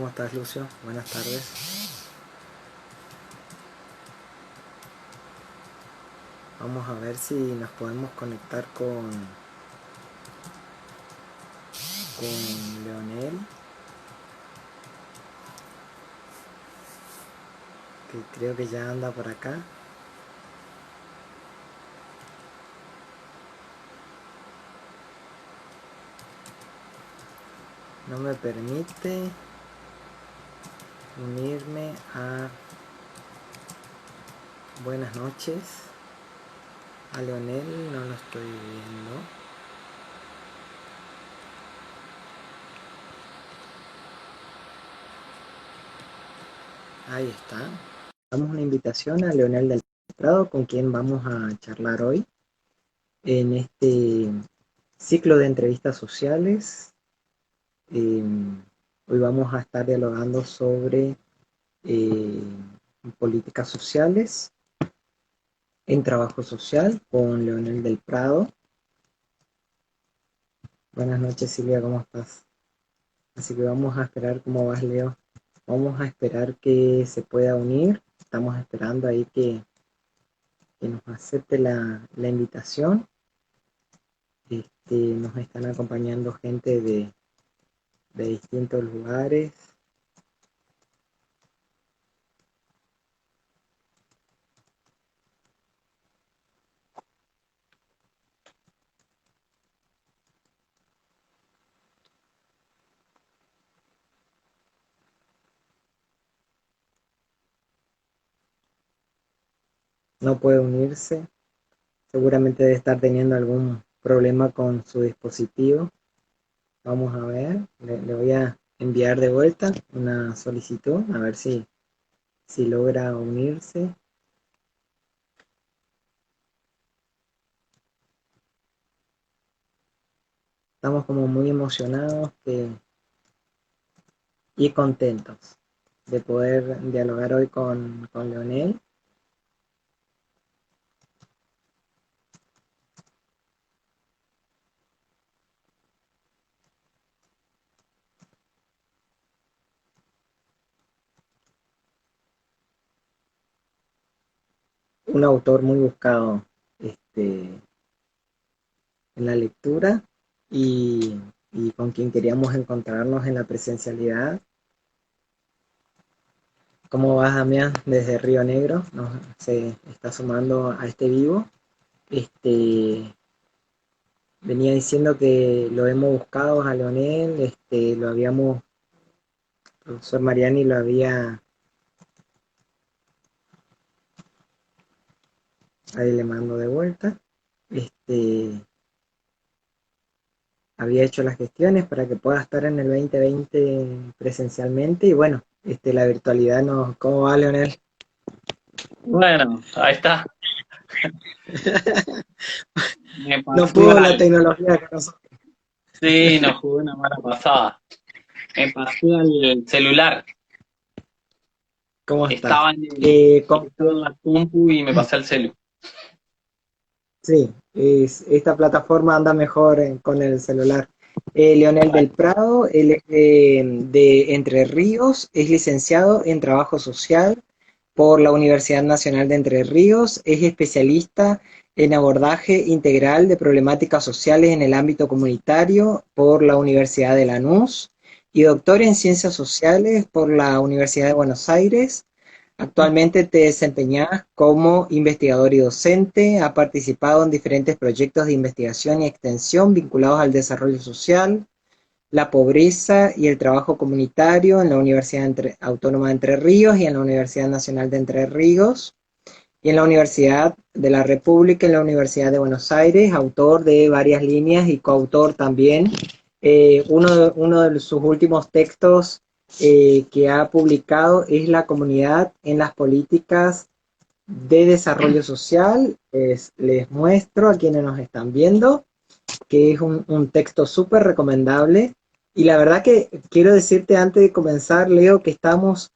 ¿Cómo estás, Lucio? Buenas tardes. Vamos a ver si nos podemos conectar con Leonel, que creo que ya anda por acá. No me permite unirme a buenas noches. A Leonel no lo estoy viendo. Ahí está. Damos una invitación a Leonel del Prado, con quien vamos a charlar hoy en este ciclo de entrevistas sociales. Hoy vamos a estar dialogando sobre eh, políticas sociales en trabajo social con Leonel del Prado. Buenas noches, Silvia, ¿cómo estás? Así que vamos a esperar. ¿Cómo vas, Leo? Vamos a esperar que se pueda unir. Estamos esperando ahí que nos acepte la invitación. Nos están acompañando gente de distintos lugares. No puede unirse. Seguramente debe estar teniendo algún problema con su dispositivo. Vamos a ver, le voy a enviar de vuelta una solicitud, a ver si logra unirse. Estamos como muy emocionados y contentos de poder dialogar hoy con Leonel. Un autor muy buscado en la lectura y con quien queríamos encontrarnos en la presencialidad. ¿Cómo vas, Damián? Desde Río Negro, se está sumando a este vivo. Venía diciendo que lo hemos buscado a Leonel, lo habíamos, el profesor Mariani lo había, ahí le mando de vuelta, había hecho las gestiones para que pueda estar en el 2020 presencialmente y bueno, la virtualidad no. ¿Cómo va, Leonel? Bueno, ahí está. Me No pasó pudo la algo. tecnología con nosotros. Sí, nos jugó una mala pasada. Me pasé al celular. ¿Cómo estás? Estaba estaba en la compu y me pasé al celu. Sí, esta plataforma anda mejor con el celular. Leonel del Prado, él es de Entre Ríos, es licenciado en Trabajo Social por la Universidad Nacional de Entre Ríos, es especialista en abordaje integral de problemáticas sociales en el ámbito comunitario por la Universidad de Lanús y doctor en Ciencias Sociales por la Universidad de Buenos Aires. Actualmente te desempeñas como investigador y docente, ha participado en diferentes proyectos de investigación y extensión vinculados al desarrollo social, la pobreza y el trabajo comunitario en la Universidad Autónoma de Entre Ríos y en la Universidad Nacional de Entre Ríos y en la Universidad de la República, en la Universidad de Buenos Aires, autor de varias líneas y coautor también. Uno de sus últimos textos que ha publicado es La comunidad en las políticas de desarrollo social. Les muestro a quienes nos están viendo que es un texto súper recomendable. Y la verdad que quiero decirte antes de comenzar, Leo, que estamos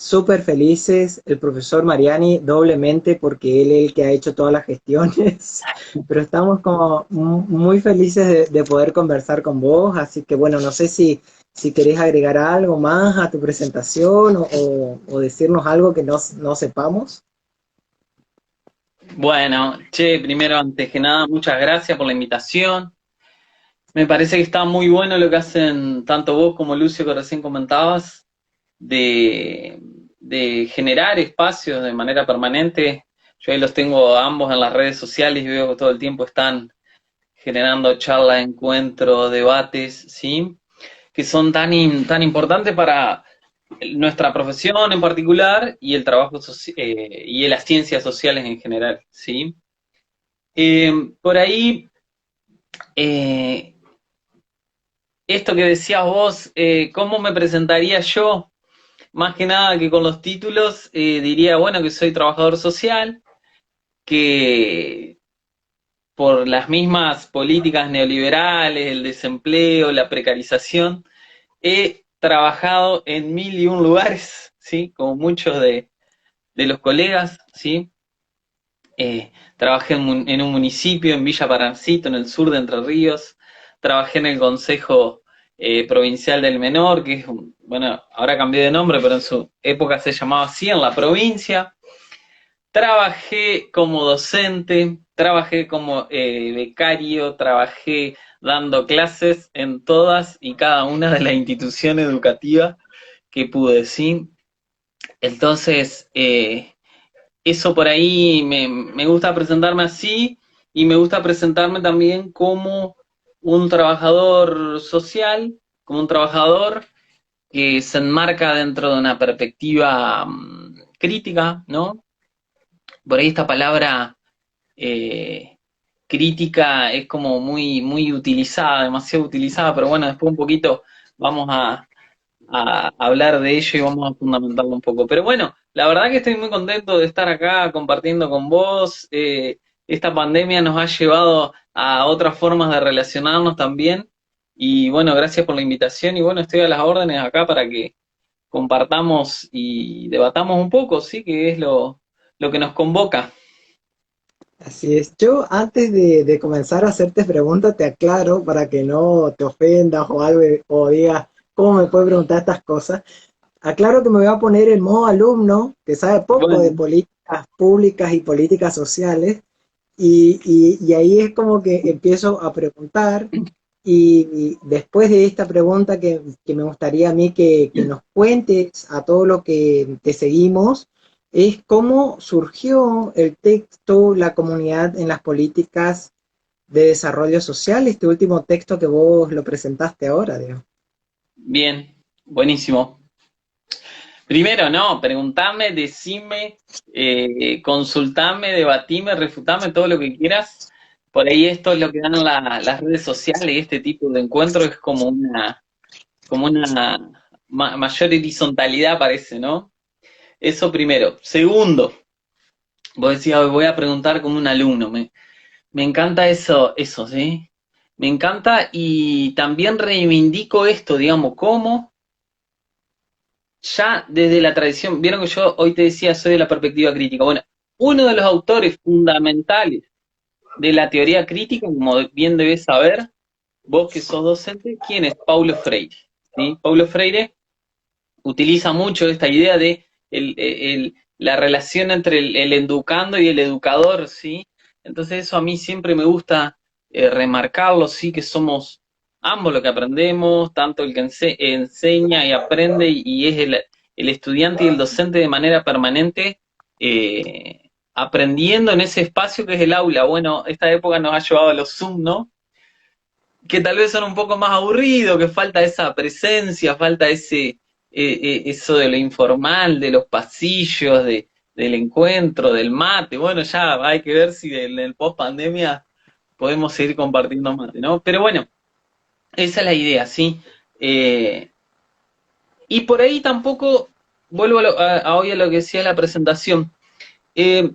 súper felices, el profesor Mariani doblemente porque él es el que ha hecho todas las gestiones, pero estamos como muy felices de poder conversar con vos, así que bueno, no sé si querés agregar algo más a tu presentación o decirnos algo que no sepamos. Bueno, che, primero, antes que nada, muchas gracias por la invitación. Me parece que está muy bueno lo que hacen tanto vos como Lucio, que recién comentabas, de, de generar espacios de manera permanente. Yo ahí los tengo ambos en las redes sociales y veo que todo el tiempo están generando charlas, encuentros, debates, ¿sí? Que son tan importantes para nuestra profesión en particular y el trabajo y las ciencias sociales en general, ¿sí? Por ahí, eh, esto que decías vos, ¿cómo me presentaría yo? Más que nada que con los títulos, diría, bueno, que soy trabajador social, que por las mismas políticas neoliberales, el desempleo, la precarización, he trabajado en mil y un lugares, ¿sí? Como muchos de los colegas, ¿sí? Trabajé en un municipio, en Villa Parancito, en el sur de Entre Ríos. Trabajé en el Consejo Provincial del Menor, que es, bueno, ahora cambió de nombre, pero en su época se llamaba así, en la provincia. Trabajé como docente, trabajé como becario, trabajé dando clases en todas y cada una de las instituciones educativas que pude, ¿sí? Entonces, eso por ahí me gusta presentarme así y me gusta presentarme también como un trabajador social, como un trabajador que se enmarca dentro de una perspectiva crítica, ¿no? Por ahí esta palabra crítica es como muy utilizada, demasiado utilizada, pero bueno, después un poquito vamos a hablar de ello y vamos a fundamentarlo un poco. Pero bueno, la verdad que estoy muy contento de estar acá compartiendo con vos. Esta pandemia nos ha llevado a otras formas de relacionarnos también. Y bueno, gracias por la invitación y bueno, estoy a las órdenes acá para que compartamos y debatamos un poco, ¿sí? Que es lo que nos convoca. Así es. Yo antes de comenzar a hacerte preguntas te aclaro para que no te ofendas o algo o digas cómo me puedes preguntar estas cosas. Aclaro que me voy a poner en modo alumno que sabe poco de Bueno, políticas públicas y políticas sociales y ahí es como que empiezo a preguntar y después de esta pregunta que me gustaría a mí que nos cuentes a todo lo que te seguimos, es cómo surgió el texto La comunidad en las políticas de desarrollo social, este último texto que vos lo presentaste ahora, digamos. bien, buenísimo. Primero, no, preguntame, decime, consultame, debatime, refutame, todo lo que quieras. Por ahí esto es lo que dan las redes sociales y este tipo de encuentro es como una mayor horizontalidad parece, ¿no? Eso primero. Segundo, vos decías, voy a preguntar como un alumno, me encanta eso, ¿sí? Me encanta y también reivindico esto, digamos, cómo ya desde la tradición, vieron que yo hoy te decía, soy de la perspectiva crítica. Bueno, uno de los autores fundamentales de la teoría crítica, como bien debes saber, vos que sos docente, ¿quién es? Paulo Freire. ¿Sí? Paulo Freire utiliza mucho esta idea de la relación entre el educando y el educador, ¿sí? Entonces eso a mí siempre me gusta remarcarlo, sí, que somos ambos lo que aprendemos, tanto el que enseña y aprende y es el estudiante y el docente de manera permanente, aprendiendo en ese espacio que es el aula. Bueno, esta época nos ha llevado a los Zoom, ¿no? Que tal vez son un poco más aburridos, que falta esa presencia, falta eso de lo informal, de los pasillos, del encuentro, del mate. Bueno, ya hay que ver si en el post pandemia podemos seguir compartiendo mate, ¿no? Pero bueno, esa es la idea, ¿sí? Eh, y por ahí tampoco, vuelvo a hoy a lo que decía la presentación. Eh,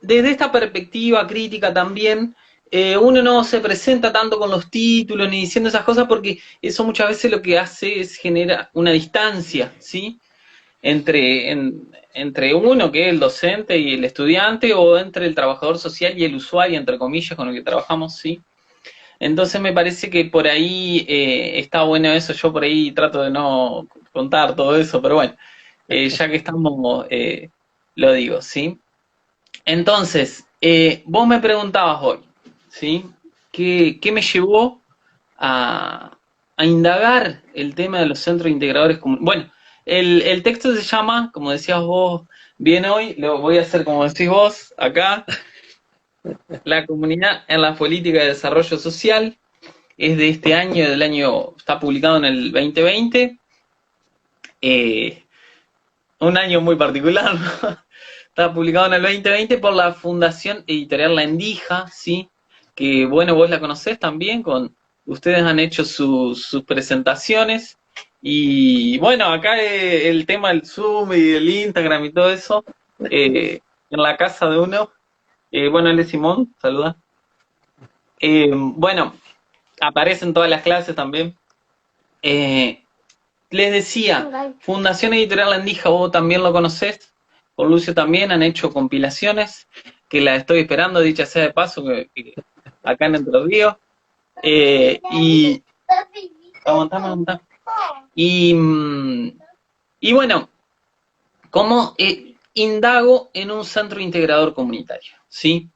Desde esta perspectiva crítica también, uno no se presenta tanto con los títulos ni diciendo esas cosas porque eso muchas veces lo que hace es generar una distancia, ¿sí? Entre uno, que es el docente y el estudiante, o entre el trabajador social y el usuario, entre comillas, con el que trabajamos, ¿sí? Entonces me parece que por ahí está bueno eso, yo por ahí trato de no contar todo eso, pero bueno, ya que estamos, lo digo, ¿sí? Entonces, vos me preguntabas hoy, ¿sí? ¿Qué me llevó a, a indagar el tema de los centros integradores comunitarios? Bueno, el texto se llama, como decías vos bien hoy, lo voy a hacer como decís vos acá, La comunidad en la política de desarrollo social. Es de este año, está publicado en el 2020, eh, un año muy particular, ¿no? Está publicado en el 2020 por la Fundación Editorial La Endija, ¿sí? Que bueno, vos la conocés también, ustedes han hecho sus presentaciones, y bueno, acá el tema del Zoom y del Instagram y todo eso, en la casa de uno, bueno, él es Simón, saluda. Bueno, aparece en todas las clases también. Eh, Les decía, Fundación Editorial Andija, vos también lo conocés, con Lucio también han hecho compilaciones, que las estoy esperando, dicha sea de paso, que acá en Entre Ríos. Y aguantame. Y, y bueno, ¿cómo indago en un centro integrador comunitario? ¿Sí?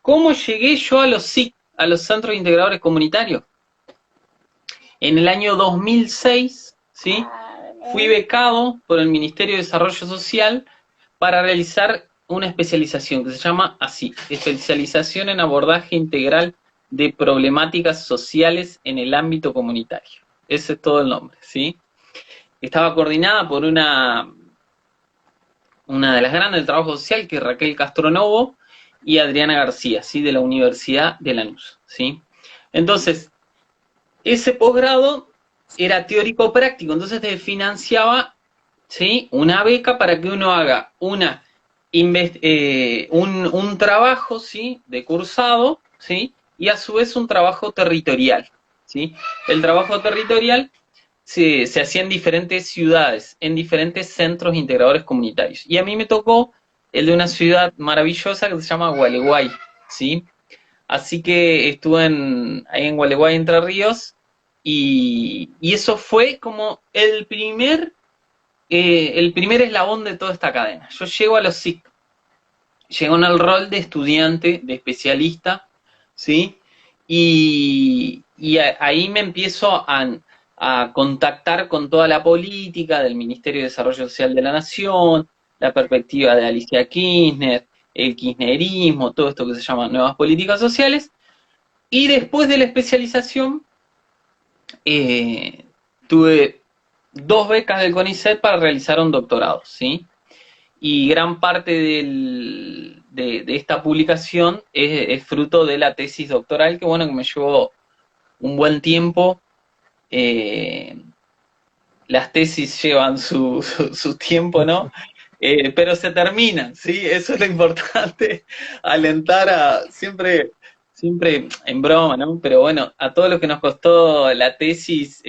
¿Cómo llegué yo a los SIC, a los centros integradores comunitarios? En el año 2006, ¿sí? Fui becado por el Ministerio de Desarrollo Social para realizar una especialización que se llama así, especialización en abordaje integral de problemáticas sociales en el ámbito comunitario. Ese es todo el nombre, ¿sí? Estaba coordinada por una de las grandes del trabajo social, que es Raquel Castronovo, y Adriana García, ¿sí? De la Universidad de Lanús, ¿sí? Entonces, ese posgrado era teórico práctico, entonces te financiaba, ¿sí? Una beca para que uno haga un trabajo, ¿sí? De cursado, ¿sí? Y a su vez un trabajo territorial, ¿sí? El trabajo territorial se hacía en diferentes ciudades, en diferentes centros integradores comunitarios. Y a mí me tocó el de una ciudad maravillosa que se llama Gualeguay, ¿sí? Así que estuve ahí en Gualeguay, Entre Ríos, y eso fue como el primer eslabón de toda esta cadena. Yo llego a los SIC, llego en el rol de estudiante, de especialista, ¿sí? Ahí me empiezo a contactar con toda la política del Ministerio de Desarrollo Social de la Nación, la perspectiva de Alicia Kirchner, el kirchnerismo, todo esto que se llama nuevas políticas sociales, y después de la especialización, tuve 2 becas del CONICET para realizar un doctorado, ¿sí? Y gran parte de esta publicación es fruto de la tesis doctoral, que bueno, que me llevó un buen tiempo. Las tesis llevan su tiempo, ¿no? Pero se terminan, ¿sí? Eso es lo importante, alentar siempre en broma, ¿no? Pero bueno, a todos los que nos costó la tesis,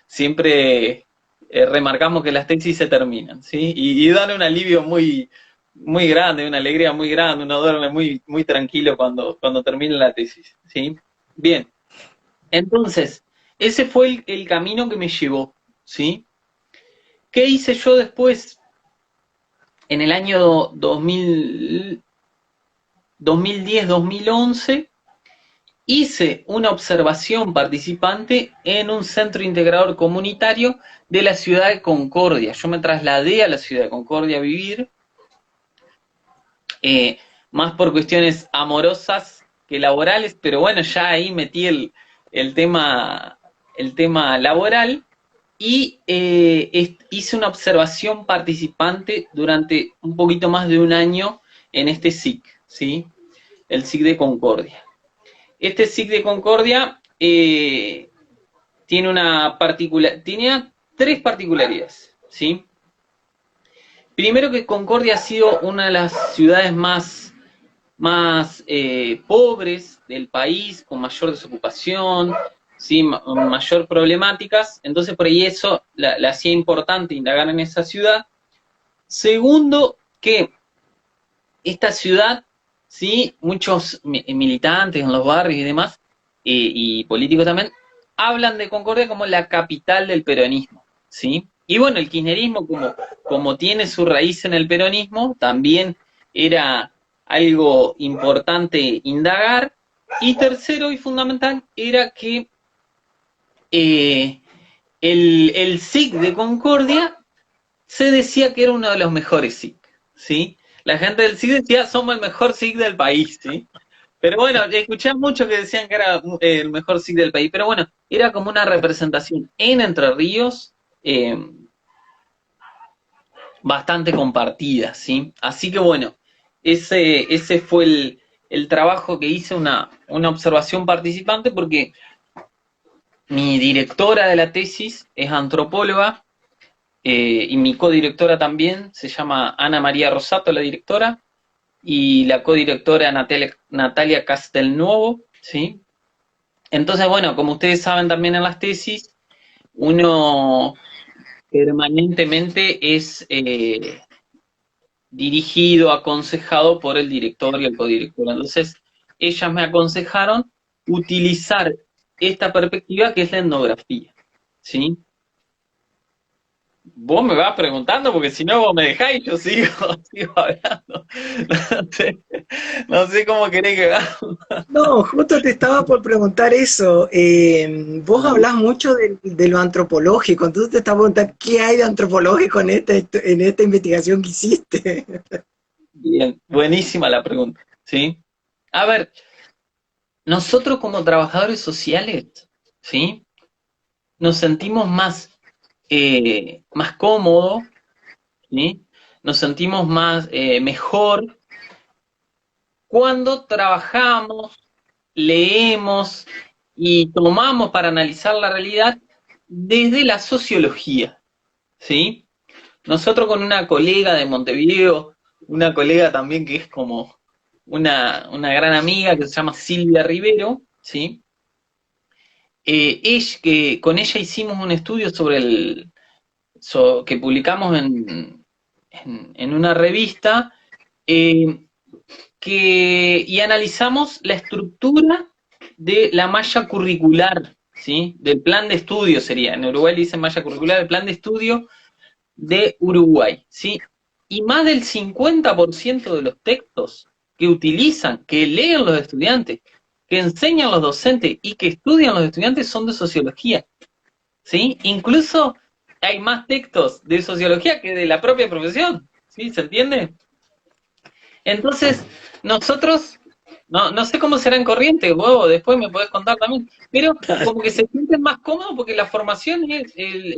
siempre remarcamos que las tesis se terminan, ¿sí? Y dan un alivio muy grande, una alegría muy grande, uno duerme muy tranquilo cuando termina la tesis, ¿sí? Bien, entonces, ese fue el camino que me llevó, ¿sí? ¿Qué hice yo después? En el año 2010-2011 hice una observación participante en un centro integrador comunitario de la ciudad de Concordia. Yo me trasladé a la ciudad de Concordia a vivir, más por cuestiones amorosas que laborales, pero bueno, ya ahí metí el tema laboral. Y hice una observación participante durante un poquito más de un año en este SIC, ¿sí? El SIC de Concordia. Este SIC de Concordia tenía 3 particularidades, ¿sí? Primero, que Concordia ha sido una de las ciudades más más pobres del país, con mayor desocupación, ¿sí? Mayor problemáticas. Entonces, por ahí eso la hacía importante indagar en esa ciudad. Segundo, que esta ciudad, ¿sí? Muchos militantes en los barrios y demás, y políticos también, hablan de Concordia como la capital del peronismo, ¿sí? Y bueno, el kirchnerismo, como tiene su raíz en el peronismo, también era algo importante indagar. Y tercero y fundamental era que el SIC de Concordia se decía que era uno de los mejores SIC, ¿sí? La gente del SIC decía, somos el mejor SIC del país, ¿sí? Pero bueno, escuché mucho que decían que era el mejor SIC del país, pero bueno, era como una representación en Entre Ríos bastante compartida, ¿sí? Así que bueno, ese fue el trabajo que hice, una observación participante, porque mi directora de la tesis es antropóloga, y mi codirectora también, se llama Ana María Rosato, la directora, y la codirectora Natalia Castelnuovo, ¿sí? Entonces, bueno, como ustedes saben también en las tesis, uno permanentemente es dirigido, aconsejado por el director y el codirector. Entonces, ellas me aconsejaron utilizar esta perspectiva que es la etnografía, ¿sí? Vos me vas preguntando, porque si no vos me dejáis, yo sigo, sigo hablando. No sé, no sé cómo querés que hagamos. No, justo te estaba por preguntar eso. Vos hablás mucho de lo antropológico, entonces te estaba preguntando qué hay de antropológico en esta investigación que hiciste. Bien, buenísima la pregunta, ¿sí? A ver, nosotros como trabajadores sociales, ¿sí? Nos sentimos más cómodos, ¿sí? Nos sentimos más mejor cuando trabajamos, leemos y tomamos para analizar la realidad desde la sociología, ¿sí? Nosotros con una colega de Montevideo, una colega también que es como una gran amiga que se llama Silvia Rivero, ¿sí? Con ella hicimos un estudio que publicamos en una revista, eh, y analizamos la estructura de la malla curricular, ¿sí? Del plan de estudio sería, en Uruguay le dicen malla curricular, el plan de estudio de Uruguay, ¿sí? Y más del 50% de los textos que utilizan, que leen los estudiantes, que enseñan los docentes y que estudian los estudiantes son de sociología, ¿sí? Incluso hay más textos de sociología que de la propia profesión, ¿sí? ¿Se entiende? Entonces, nosotros, no sé cómo será en Corrientes, vos después me podés contar también, pero como que se sienten más cómodos porque la formación es,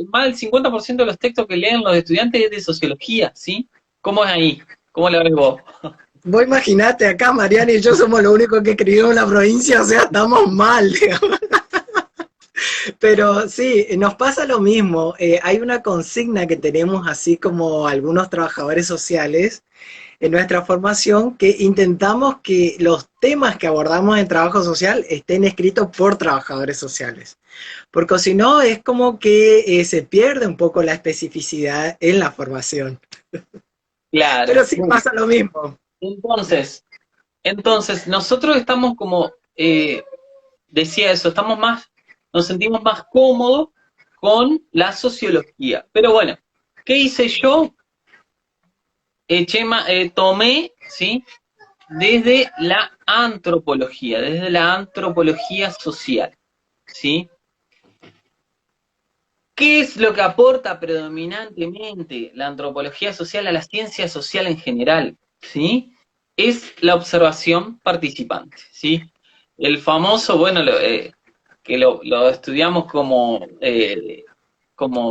más del 50% de los textos que leen los estudiantes es de sociología, ¿sí? ¿Cómo es ahí? ¿Cómo lo ves vos? Vos imaginate, acá Mariana y yo somos los únicos que escribimos en la provincia, o sea, estamos mal, digamos. Pero sí, nos pasa lo mismo. Hay una consigna que tenemos así como algunos trabajadores sociales en nuestra formación que intentamos que los temas que abordamos en trabajo social estén escritos por trabajadores sociales. Porque si no, es como que se pierde un poco la especificidad en la formación. Claro. Pero sí Bueno, pasa lo mismo. entonces, nosotros estamos como, decía eso, nos sentimos más cómodos con la sociología. Pero bueno, ¿qué hice yo? Tomé, ¿sí? Desde la antropología social, ¿sí? ¿Qué es lo que aporta predominantemente la antropología social a la ciencia social en general? ¿Sí? Es la observación participante, ¿sí? El famoso, bueno, que lo estudiamos como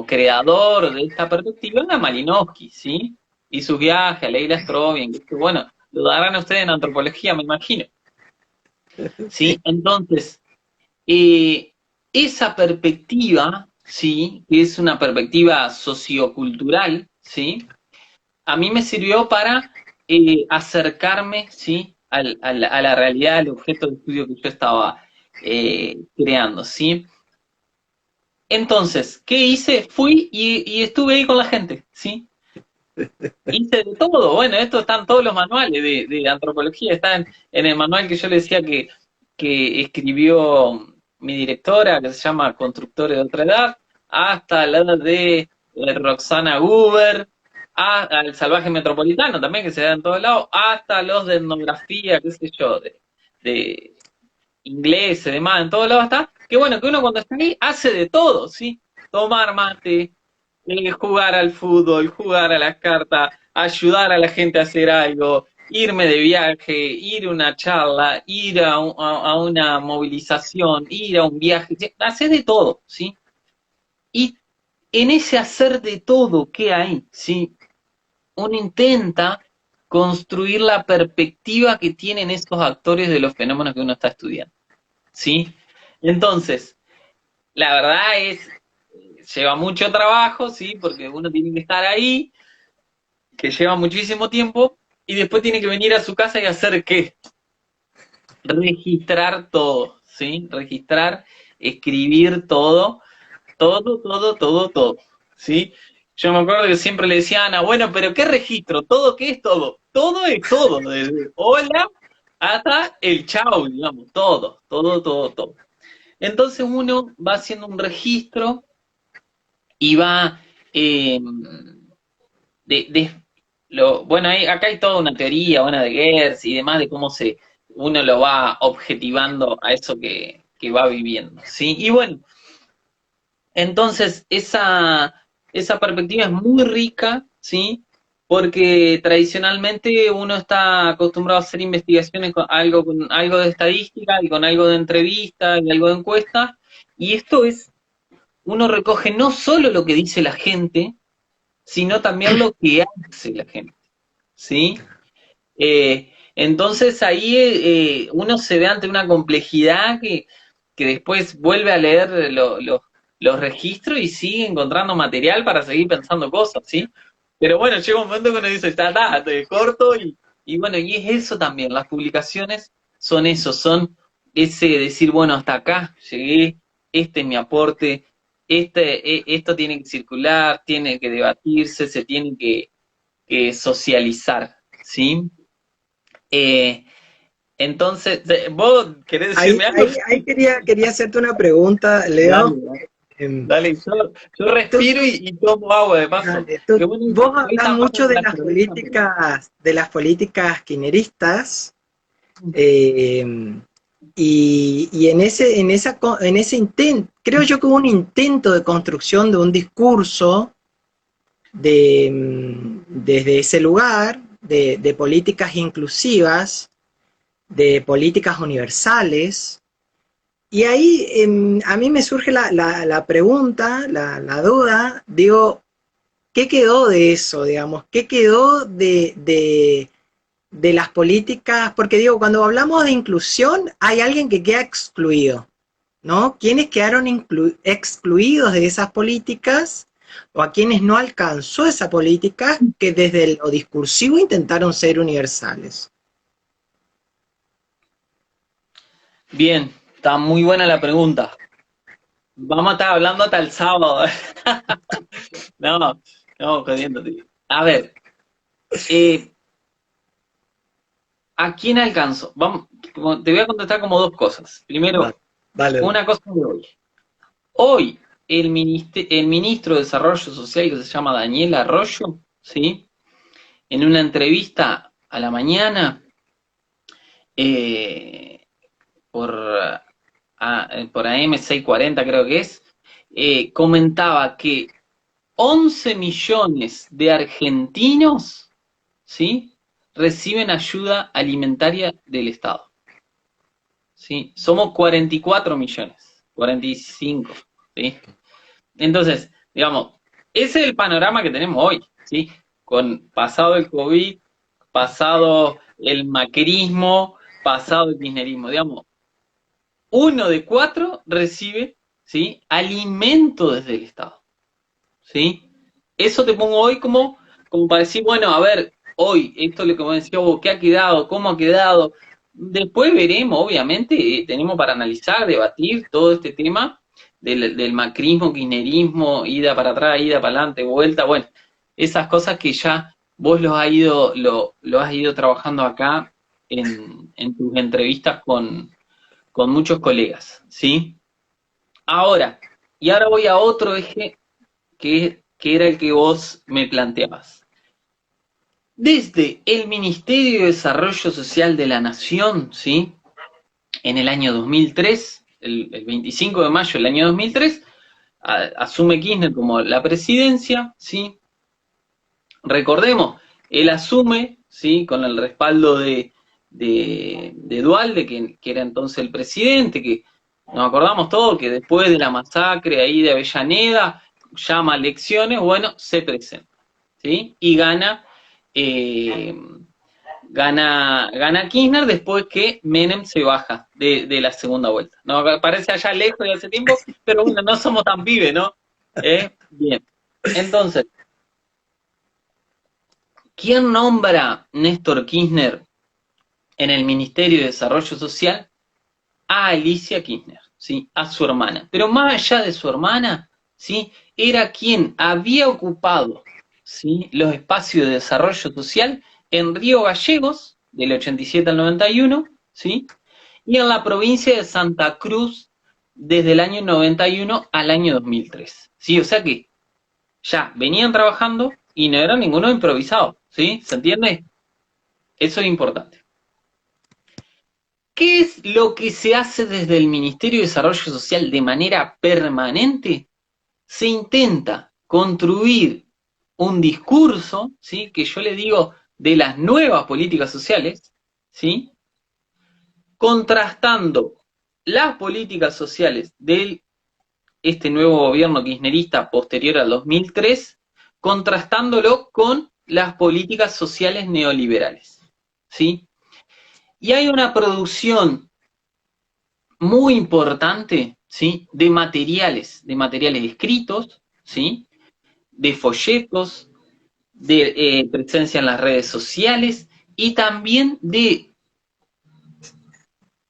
creador de esta perspectiva, era Malinowski, ¿sí? Y sus viajes a la isla Strobian, que bueno, lo darán ustedes en antropología, me imagino, ¿sí? Sí. Entonces, eh, esa perspectiva, ¿sí? Que es una perspectiva sociocultural, ¿sí? A mí me sirvió para acercarme, ¿sí? a la realidad, al objeto de estudio que yo estaba creando, ¿sí? Entonces, ¿qué hice? Fui y estuve ahí con la gente, ¿sí? Hice de todo. Bueno, esto está en todos los manuales de antropología. Está en el manual que yo le decía que escribió mi directora, que se llama Constructores de otra edad, hasta la de Roxana Guber, al Salvaje Metropolitano también, que se da en todos lados, hasta los de etnografía, qué sé yo, de inglés y demás, en todos lados está. Que bueno, que uno cuando está ahí hace de todo, ¿sí? Tomar mate, jugar al fútbol, jugar a las cartas, ayudar a la gente a hacer algo, irme de viaje, ir a una charla, ir a una movilización, ir a un viaje, ¿sí? Hacer de todo, ¿sí? Y en ese hacer de todo que hay, ¿sí? Uno intenta construir la perspectiva que tienen estos actores de los fenómenos que uno está estudiando, ¿sí? Entonces, la verdad es, lleva mucho trabajo, ¿sí? Porque uno tiene que estar ahí, que lleva muchísimo tiempo, y después tiene que venir a su casa y hacer ¿qué? Registrar todo, ¿sí? Registrar, escribir todo, todo, ¿sí? Yo me acuerdo que siempre le decía a Ana, bueno, pero ¿qué registro? ¿Todo qué es todo? Todo es todo, desde hola hasta el chau, digamos, todo. Entonces uno va haciendo un registro y va eh, bueno, acá hay toda una teoría, una de Gers y demás de cómo uno lo va objetivando a eso que va viviendo, ¿sí? Y bueno, entonces esa perspectiva es muy rica, ¿sí? Porque tradicionalmente uno está acostumbrado a hacer investigaciones con algo de estadística y con algo de entrevista y algo de encuesta, y esto uno recoge no solo lo que dice la gente, sino también lo que hace la gente, ¿sí? Entonces ahí uno se ve ante una complejidad que después vuelve a leer los registros y sigue encontrando material para seguir pensando cosas, ¿sí? Pero bueno, llega un momento que uno dice, está, te corto y bueno, y es eso también, las publicaciones son eso, son ese decir, bueno, hasta acá llegué, este es mi aporte, esto tiene que circular, tiene que debatirse, se tiene que socializar, ¿sí? Eh, entonces, ¿vos querés Ahí, decirme algo? ahí, ahí quería hacerte una pregunta, Dale, Leo. Em, dale, yo tú, respiro y tomo agua de paso. dale, Que bueno, vos hoy hablas tapamos mucho con la cerveza, pero... de las políticas kirchneristas, em, y en ese intento, creo yo que hubo un intento de construcción de un discurso desde ese lugar, de políticas inclusivas, de políticas universales. Y ahí a mí me surge la pregunta, la duda, digo, ¿qué quedó de eso, digamos? ¿Qué quedó de las políticas? Porque digo, cuando hablamos de inclusión, hay alguien que queda excluido, ¿no? ¿Quiénes quedaron excluidos de esas políticas? O a quienes no alcanzó esa política que desde lo discursivo intentaron ser universales. Bien, está muy buena la pregunta. Vamos a estar hablando hasta el sábado. No, no, jodiéndote. A ver, eh, ¿a quién alcanzo? Vamos, te voy a contestar como dos cosas. Dale, Primero, dale. una cosa de hoy. Hoy, el ministro de Desarrollo Social, que se llama Daniel Arroyo, ¿sí? En una entrevista a la mañana, eh, por, por AM640 creo que es, comentaba que 11 millones de argentinos, ¿sí? Reciben ayuda alimentaria del Estado, ¿sí? Somos 44 millones, 45, ¿sí? Entonces, digamos, ese es el panorama que tenemos hoy, ¿sí? Con pasado el COVID, pasado el macrismo, pasado el kirchnerismo, digamos, uno de cuatro recibe, ¿sí? Alimento desde el Estado, ¿sí? Eso te pongo hoy como para decir, bueno, a ver, hoy, esto es lo que me decía vos, ¿qué ha quedado? ¿Cómo ha quedado? Después veremos, obviamente, tenemos para analizar, debatir todo este tema del macrismo, kirchnerismo, ida para atrás, ida para adelante, vuelta, bueno, esas cosas que ya vos lo has ido trabajando acá en tus entrevistas con muchos colegas, ¿sí? Ahora, y ahora voy a otro eje que era el que vos me planteabas. Desde el Ministerio de Desarrollo Social de la Nación, ¿sí? En el año 2003, el 25 de mayo del año 2003, asume Kirchner como la presidencia, ¿sí? Recordemos, él asume, ¿sí? Con el respaldo de Dualde, que era entonces el presidente, que nos acordamos todos que después de la masacre ahí de Avellaneda, llama a elecciones, bueno, se presenta, ¿sí? Y eh, gana Kirchner después que Menem se baja de la segunda vuelta. No, parece allá lejos de hace tiempo, pero bueno, no somos tan pibes, ¿no? Bien. Entonces, ¿quién nombra Néstor Kirchner en el Ministerio de Desarrollo Social? A Alicia Kirchner, ¿sí? A su hermana. Pero más allá de su hermana, ¿sí? Era quien había ocupado, ¿sí? Los espacios de desarrollo social en Río Gallegos, del 87 al 91, ¿sí? Y en la provincia de Santa Cruz, desde el año 91 al año 2003, ¿sí? O sea que ya venían trabajando y no era ninguno improvisado, ¿sí? ¿Se entiende? Eso es importante. ¿Qué es lo que se hace desde el Ministerio de Desarrollo Social de manera permanente? Se intenta construir un discurso, ¿sí? Que yo le digo de las nuevas políticas sociales, ¿sí? Contrastando las políticas sociales de este nuevo gobierno kirchnerista posterior al 2003, contrastándolo con las políticas sociales neoliberales, ¿sí? Y hay una producción muy importante, ¿sí? De materiales escritos, ¿sí? De folletos, de presencia en las redes sociales y también de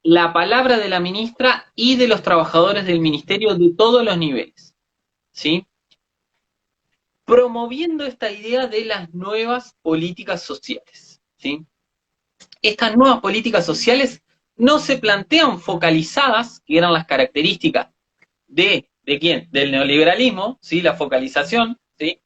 la palabra de la ministra y de los trabajadores del ministerio de todos los niveles, ¿sí? Promoviendo esta idea de las nuevas políticas sociales, ¿sí? Estas nuevas políticas sociales no se plantean focalizadas, que eran las características ¿de quién? Del neoliberalismo, ¿sí? La focalización, ¿sí?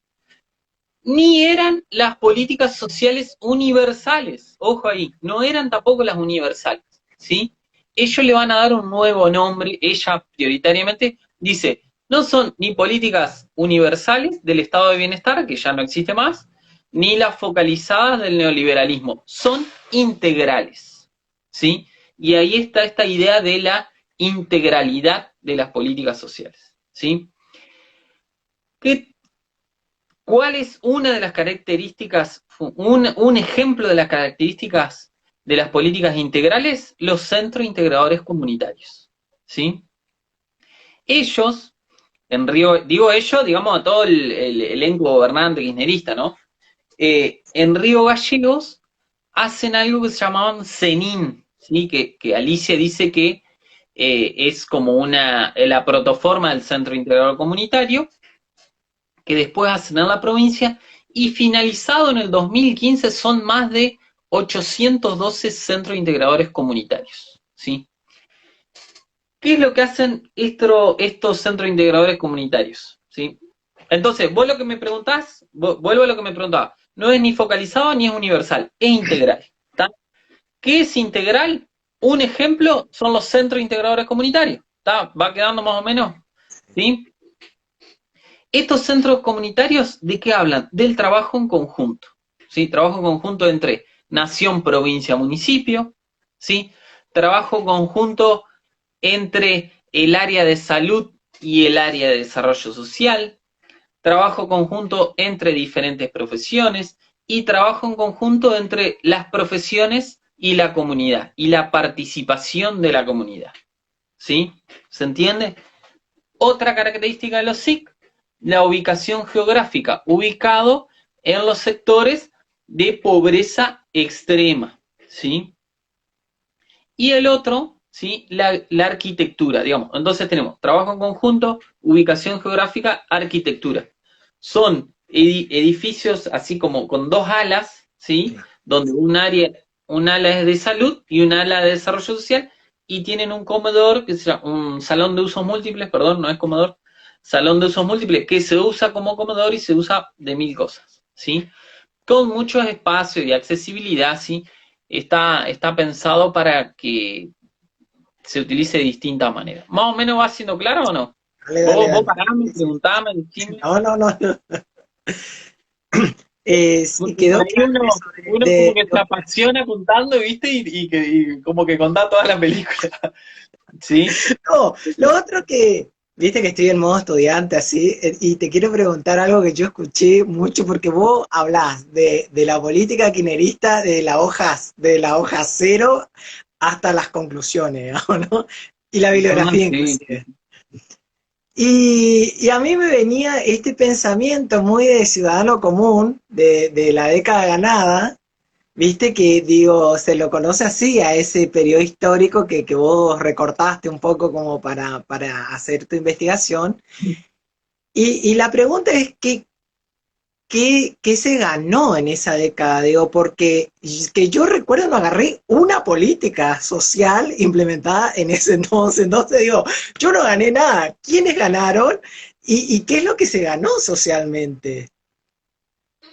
Ni eran las políticas sociales universales, ojo ahí, no eran tampoco las universales, ¿sí? Ellos le van a dar un nuevo nombre, ella prioritariamente dice, no son ni políticas universales del estado de bienestar, que ya no existe más, ni las focalizadas del neoliberalismo, son integrales, ¿sí? Y ahí está esta idea de la integralidad de las políticas sociales, ¿sí? ¿Cuál es una de las características, un ejemplo de las características de las políticas integrales? Los centros integradores comunitarios, ¿sí? Ellos, en Río, digo ellos, digamos a todo el elenco gobernante kirchnerista, ¿no? En Río Gallegos hacen algo que se llamaban CENIN, ¿sí? Que Alicia dice que es como la protoforma del centro integrador comunitario, que después hacen en la provincia, y finalizado en el 2015 son más de 812 centros integradores comunitarios, ¿sí? ¿Qué es lo que hacen estos centros integradores comunitarios? ¿Sí? Entonces, vos lo que me preguntás, vuelvo a lo que me preguntaba, no es ni focalizado ni es universal, es integral. ¿Tá? ¿Qué es integral? Un ejemplo son los centros integradores comunitarios. ¿Tá? ¿Va quedando más o menos? ¿Sí? Estos centros comunitarios, ¿de qué hablan? Del trabajo en conjunto, ¿sí? Trabajo en conjunto entre nación, provincia, municipio, ¿sí? Trabajo conjunto entre el área de salud y el área de desarrollo social, trabajo conjunto entre diferentes profesiones y trabajo en conjunto entre las profesiones y la comunidad y la participación de la comunidad, ¿sí? ¿Se entiende? Otra característica de los SIC, la ubicación geográfica, ubicado en los sectores de pobreza extrema, ¿sí? Y el otro, ¿sí? La arquitectura, digamos. Entonces tenemos trabajo en conjunto, ubicación geográfica, arquitectura. Son edificios así como con dos alas, ¿sí? Claro. Donde un ala es de salud y un ala de desarrollo social, y tienen un comedor, que se llama un salón de usos múltiples, perdón, no es comedor, salón de usos múltiples, que se usa como comedor y se usa de mil cosas, ¿sí? Con muchos espacios y accesibilidad, ¿sí? Está pensado para que se utilice de distintas maneras. ¿Más o menos va siendo claro o no? Dale, dale, Vos dale. parame, Sí, sí. preguntame, decime. No, no, no, no. Sí, Porque por quedó ahí claro uno, eso uno como de que se apasiona contando, ¿viste? Y como que contá toda la película. ¿Sí? no, lo otro que, viste que estoy en modo estudiante así, y te quiero preguntar algo que yo escuché mucho, porque vos hablás de la política kirchnerista de la hoja cero hasta las conclusiones, ¿no? Y la Ah, bibliografía sí. inclusive. Y a mí me venía este pensamiento muy de ciudadano común, de la década ganada, viste que digo, se lo conoce así a ese periodo histórico que vos recortaste un poco como para hacer tu investigación. Y la pregunta es ¿qué se ganó en esa década? Digo, porque que yo recuerdo no agarré una política social implementada en ese entonces. Entonces digo, yo no gané nada. ¿Quiénes ganaron? ¿Y qué es lo que se ganó socialmente?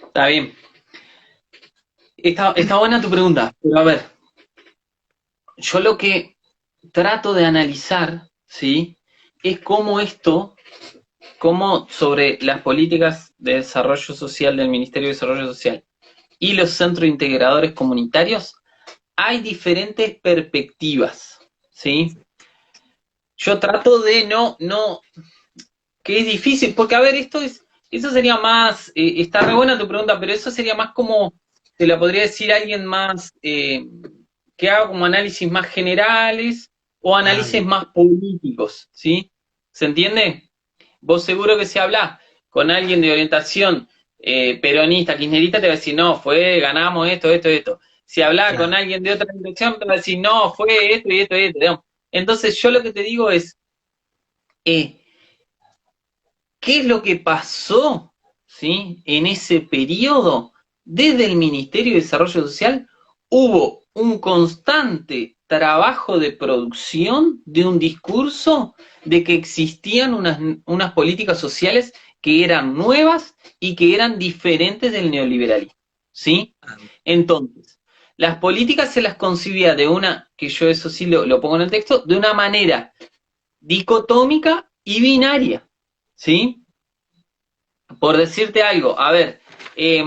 Está bien. Está buena tu pregunta, pero a ver, yo lo que trato de analizar, ¿sí? Es cómo sobre las políticas de desarrollo social del Ministerio de Desarrollo Social y los centros integradores comunitarios hay diferentes perspectivas, ¿sí? Yo trato de que es difícil, porque a ver, eso sería más, está re buena tu pregunta, pero eso sería más como, te la podría decir alguien más, que haga como análisis más generales o Ah, análisis bien. más políticos, ¿sí? ¿Se entiende? Vos seguro que si hablás con alguien de orientación peronista, kirchnerista, te va a decir, no, ganamos esto, esto, esto. Si hablás con Claro. alguien de otra orientación, te va a decir, no, fue esto y esto y esto, digamos. Entonces yo lo que te digo es, eh, ¿qué es lo que pasó, ¿sí? En ese periodo? Desde el Ministerio de Desarrollo Social hubo un constante trabajo de producción de un discurso de que existían unas políticas sociales que eran nuevas y que eran diferentes del neoliberalismo, ¿sí? Ah, Entonces, las políticas se las concibía que yo eso sí lo pongo en el texto, de una manera dicotómica y binaria, ¿sí? Por decirte algo, a ver, eh,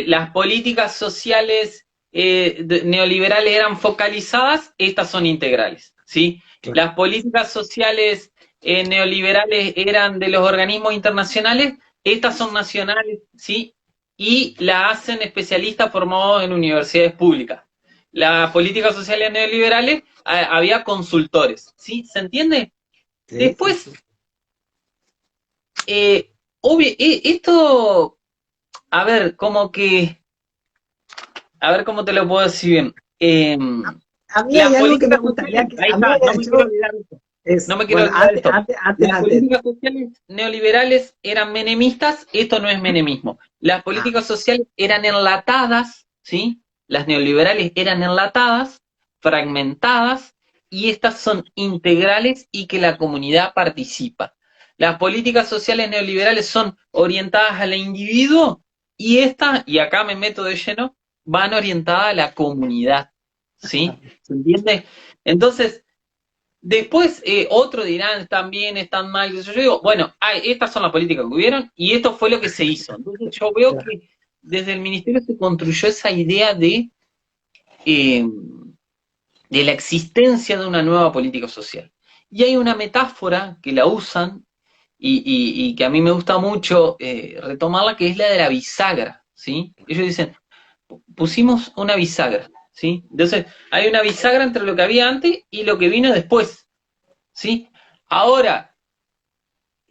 las políticas sociales neoliberales eran focalizadas, estas son integrales, ¿sí? claro. Las políticas sociales neoliberales eran de los organismos internacionales, estas son nacionales, ¿sí? Y la hacen especialistas formados en universidades públicas. Las políticas sociales neoliberales había consultores, ¿sí? ¿Se entiende? Sí, sí, Después, sí. eh, esto, a ver, a ver cómo te lo puedo decir bien. A mí hay Las algo que me políticas gustaría sociales, que, ahí a mí, está, no me quiero yo, olvidar de esto. No es, me quiero bueno, olvidar de esto. antes, Las antes. políticas sociales neoliberales eran menemistas, esto no es menemismo. Las Ah, políticas sociales eran enlatadas, ¿sí? Las neoliberales eran enlatadas, fragmentadas, y estas son integrales y que la comunidad participa. Las políticas sociales neoliberales son orientadas al individuo y estas, y acá me meto de lleno, van orientadas a la comunidad, ¿sí? ¿Se entiende? Entonces, después, otros dirán, están bien, están mal. Yo digo, bueno, estas son las políticas que hubieron y esto fue lo que se hizo. Entonces, yo veo claro. que desde el ministerio se construyó esa idea eh, de la existencia de una nueva política social. Y hay una metáfora que la usan y que a mí me gusta mucho retomarla, que es la de la bisagra, ¿sí? Ellos dicen, pusimos una bisagra, ¿sí? Entonces, hay una bisagra entre lo que había antes y lo que vino después, ¿sí? Ahora,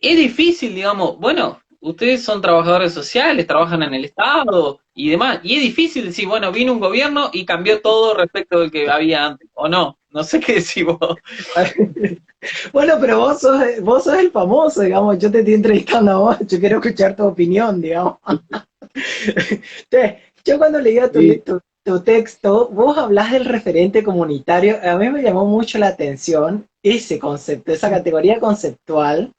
es difícil, digamos, bueno, ustedes son trabajadores sociales, trabajan en el Estado y demás. Y es difícil decir, bueno, vino un gobierno y cambió todo respecto del que había antes, o no. No sé qué decís vos. Bueno, pero vos sos el famoso, digamos, yo te estoy entrevistando a vos, yo quiero escuchar tu opinión, digamos. Yo cuando leía Sí. tu texto, vos hablás del referente comunitario, a mí me llamó mucho la atención ese concepto, esa categoría conceptual,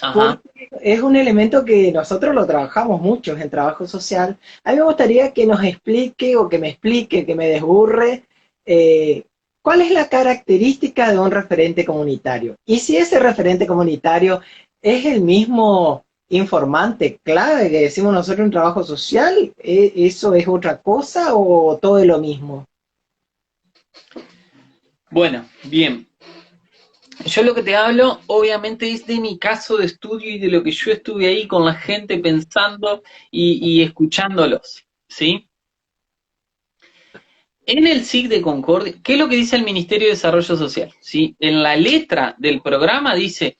Ajá. porque es un elemento que nosotros lo trabajamos mucho en trabajo social. A mí me gustaría que nos explique o que me explique, que me desburre, eh, cuál es la característica de un referente comunitario. Y si ese referente comunitario es el mismo informante clave que decimos nosotros en trabajo social, ¿eso es otra cosa o todo es lo mismo? Bueno, bien. Yo lo que te hablo, obviamente, es de mi caso de estudio y de lo que yo estuve ahí con la gente pensando y escuchándolos, ¿sí? En el SIG de Concordia, ¿qué es lo que dice el Ministerio de Desarrollo Social? ¿Sí? En la letra del programa dice,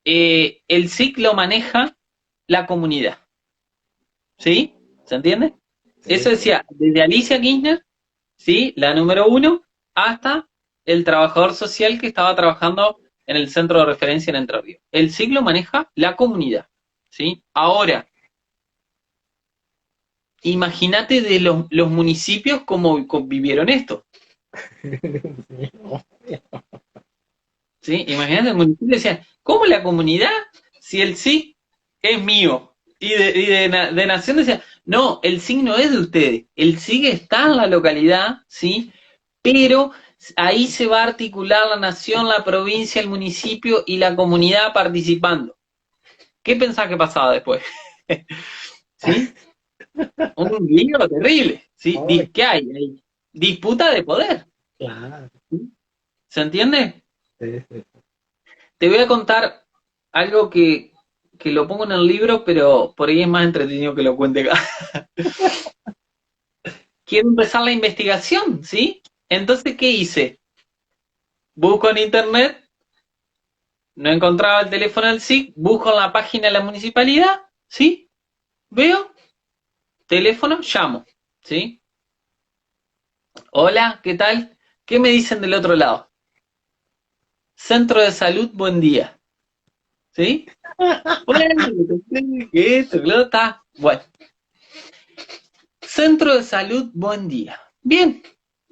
el SIG lo maneja la comunidad, ¿sí? ¿Se entiende? Eso Sí. decía, desde Alicia Kirchner, ¿sí? La número uno, hasta el trabajador social que estaba trabajando en el centro de referencia en Entre Ríos. El SIG lo maneja la comunidad, ¿sí? Ahora, imagínate de los municipios cómo vivieron esto. ¿Sí? Imagínate, el municipio decía, ¿cómo la comunidad si el SIG es mío? Y de Nación decía, no, el SIG no es de ustedes, el SIG está en la localidad, ¿sí? Pero ahí se va a articular la nación, la provincia, el municipio y la comunidad participando. ¿Qué pensás que pasaba después? ¿Sí? Un lío terrible, ¿sí? Ay, ¿Qué hay ahí? Disputa de poder, claro. ¿sí? ¿Se entiende? Sí, sí. Te voy a contar algo que lo pongo en el libro, pero por ahí es más entretenido que lo cuente acá. Quiero empezar la investigación, ¿sí? Entonces, ¿qué hice? Busco en internet, no encontraba el teléfono del SIC, busco en la página de la municipalidad, ¿sí? Veo, teléfono, llamo, ¿sí? Hola, ¿qué tal? ¿Qué me dicen del otro lado? Centro de salud, buen día, ¿sí? Bueno, que esto, que lo está. Bueno, centro de salud, buen día. Bien,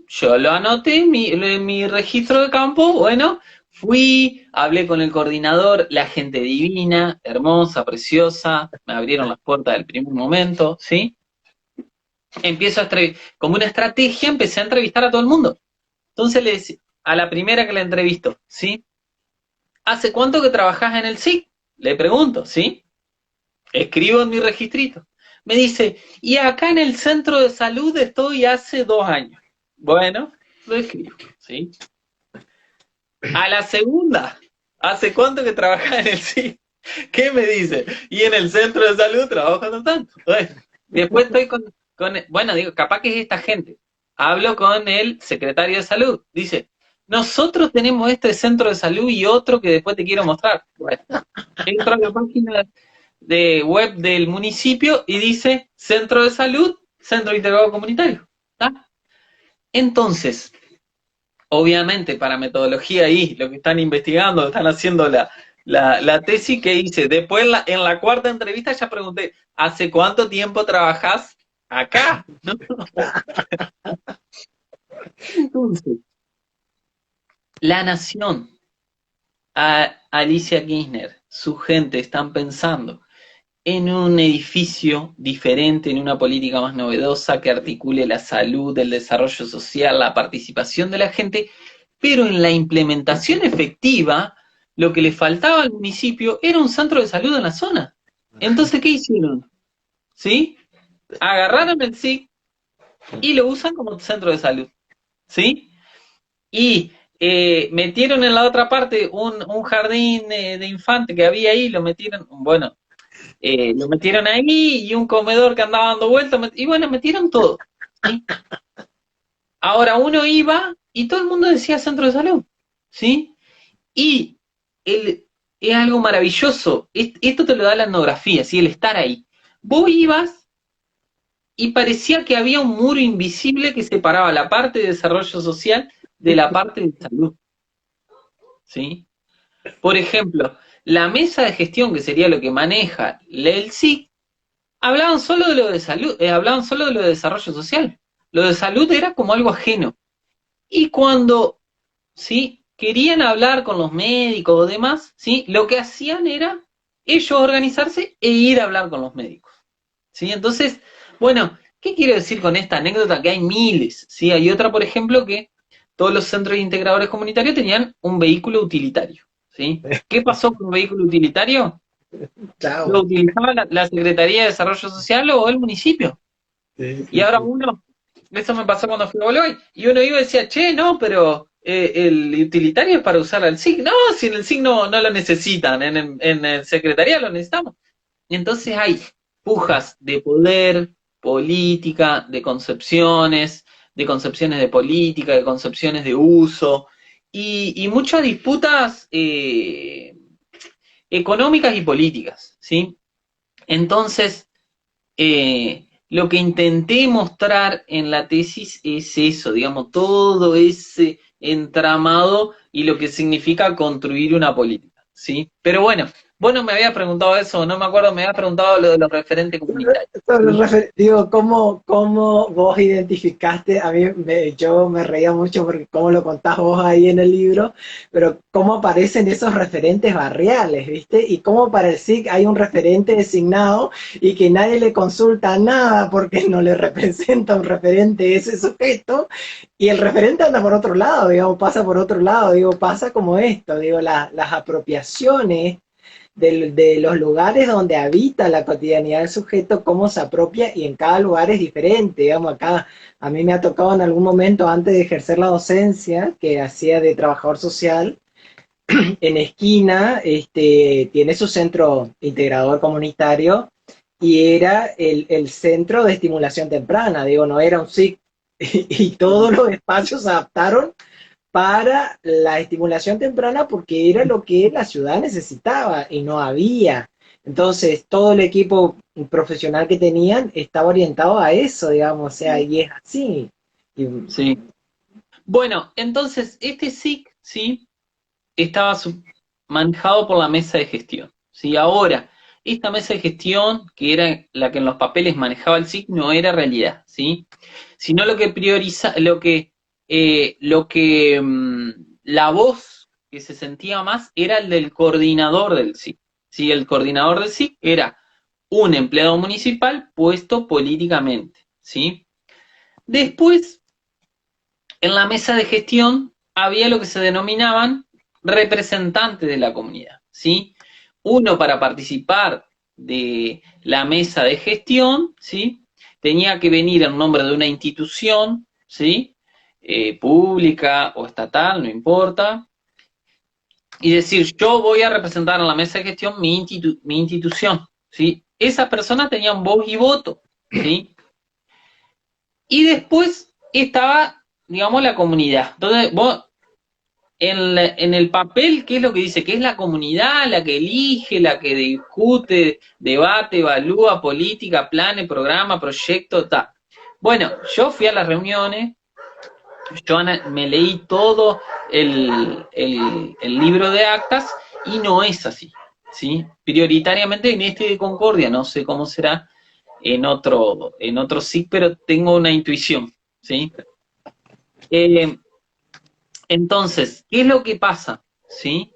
yo lo anoté en mi registro de campo, bueno, fui, hablé con el coordinador, la gente divina, hermosa, preciosa, me abrieron las puertas del primer momento, ¿sí? Empiezo como una estrategia, empecé a entrevistar a todo el mundo. Entonces le decía, a la primera que la entrevisto, ¿sí? ¿Hace cuánto que trabajás en el SIC? Le pregunto, ¿sí? Escribo en mi registrito. Me dice, y acá en el centro de salud estoy hace 2 años. Bueno, lo escribo, ¿sí? A la segunda, ¿hace cuánto que trabajas en el CIC? ¿Qué me dice? Y en el centro de salud trabajo tanto. Bueno, después estoy bueno, digo, capaz que es esta gente. Hablo con el secretario de salud. Dice, nosotros tenemos este centro de salud y otro que después te quiero mostrar. Bueno, entro a la página de web del municipio y dice centro de salud, centro integrado comunitario. ¿Tá? Entonces, obviamente, para metodología ahí, lo que están investigando, están haciendo la tesis que hice. Después, en la cuarta entrevista, ya pregunté, ¿hace cuánto tiempo trabajás acá? ¿No? Entonces, la nación, Alicia Kirchner, su gente están pensando en un edificio diferente, en una política más novedosa que articule la salud, el desarrollo social, la participación de la gente, pero en la implementación efectiva, lo que le faltaba al municipio era un centro de salud en la zona. Entonces, ¿qué hicieron? ¿Sí? Agarraron el SIC y lo usan como centro de salud. ¿Sí? Y metieron en la otra parte un jardín de infante que había ahí, lo metieron, bueno, lo metieron ahí y un comedor que andaba dando vueltas, y bueno, metieron todo. ¿Sí? Ahora uno iba y todo el mundo decía centro de salud, ¿sí? Y el, es algo maravilloso. Esto te lo da la etnografía, ¿sí? El estar ahí. Vos ibas y parecía que había un muro invisible que separaba la parte de desarrollo social de la parte de salud, ¿sí? Por ejemplo, la mesa de gestión, que sería lo que maneja el SIC, hablaban solo de lo de salud, hablaban solo de lo de desarrollo social. Lo de salud era como algo ajeno. Y cuando, ¿sí? Querían hablar con los médicos o demás, ¿sí? Lo que hacían era ellos organizarse e ir a hablar con los médicos, ¿sí? Entonces, bueno, ¿qué quiero decir con esta anécdota? Que hay miles, ¿sí? Hay otra, por ejemplo, que todos los centros integradores comunitarios tenían un vehículo utilitario, ¿sí? ¿Qué pasó con un vehículo utilitario? Lo Chao. utilizaba la Secretaría de Desarrollo Social o el municipio. Sí, Y sí, ahora sí. uno, eso me pasó cuando fui a Boloy, y uno iba y decía, che, no, pero el utilitario es para usar al SIG. No, si en el SIG no lo necesitan, en el secretaría lo necesitamos. Y entonces hay pujas de poder, política, de concepciones de política, de concepciones de uso, y muchas disputas económicas y políticas, ¿sí? Entonces, lo que intenté mostrar en la tesis es eso, digamos, todo ese entramado y lo que significa construir una política, ¿sí? Pero bueno, vos no me habías preguntado eso, no me acuerdo, me habías preguntado lo de los referentes comunitarios, ¿sí? Digo, ¿cómo vos identificaste? Yo me reía mucho porque cómo lo contás vos ahí en el libro, pero cómo aparecen esos referentes barriales, ¿viste? Y cómo para el SIC hay un referente designado y que nadie le consulta nada porque no le representa un referente ese sujeto, y el referente anda por otro lado, digamos, pasa por otro lado, digo, pasa como esto, digo, las apropiaciones de los lugares donde habita la cotidianidad del sujeto, cómo se apropia, y en cada lugar es diferente. Digamos, acá a mí me ha tocado en algún momento, antes de ejercer la docencia, que hacía de trabajador social, en esquina, tiene su centro integrador comunitario, y era el centro de estimulación temprana, digo, no era un SIC, y todos los espacios se adaptaron para la estimulación temprana porque era lo que la ciudad necesitaba y no había. Entonces, todo el equipo profesional que tenían estaba orientado a eso, digamos, o sea, y es así. Y, Sí. Bueno, entonces, este SIC, ¿sí? Estaba manejado por la mesa de gestión, ¿sí? Ahora, esta mesa de gestión, que era la que en los papeles manejaba el SIC, no era realidad, ¿sí? Sino lo que prioriza, la voz que se sentía más era el del coordinador del SIC, ¿sí? El coordinador del SIC era un empleado municipal puesto políticamente, ¿sí? Después, en la mesa de gestión había lo que se denominaban representantes de la comunidad, ¿sí? Uno para participar de la mesa de gestión, ¿sí? Tenía que venir en nombre de una institución, ¿sí? Pública o estatal, no importa, y decir, yo voy a representar en la mesa de gestión mi institución, ¿sí? Esas personas tenían voz y voto, ¿sí? Y después estaba, digamos, la comunidad. Entonces, vos en el papel, ¿qué es lo que dice? Que es la comunidad la que elige, la que discute, debate, evalúa, política, planes, programa, proyecto, tal. Bueno, yo fui a las reuniones, me leí todo el libro de actas y no es así, ¿sí? Prioritariamente en este de Concordia, no sé cómo será en otro sí, pero tengo una intuición, ¿sí? Eh, entonces, ¿qué es lo que pasa? ¿Sí?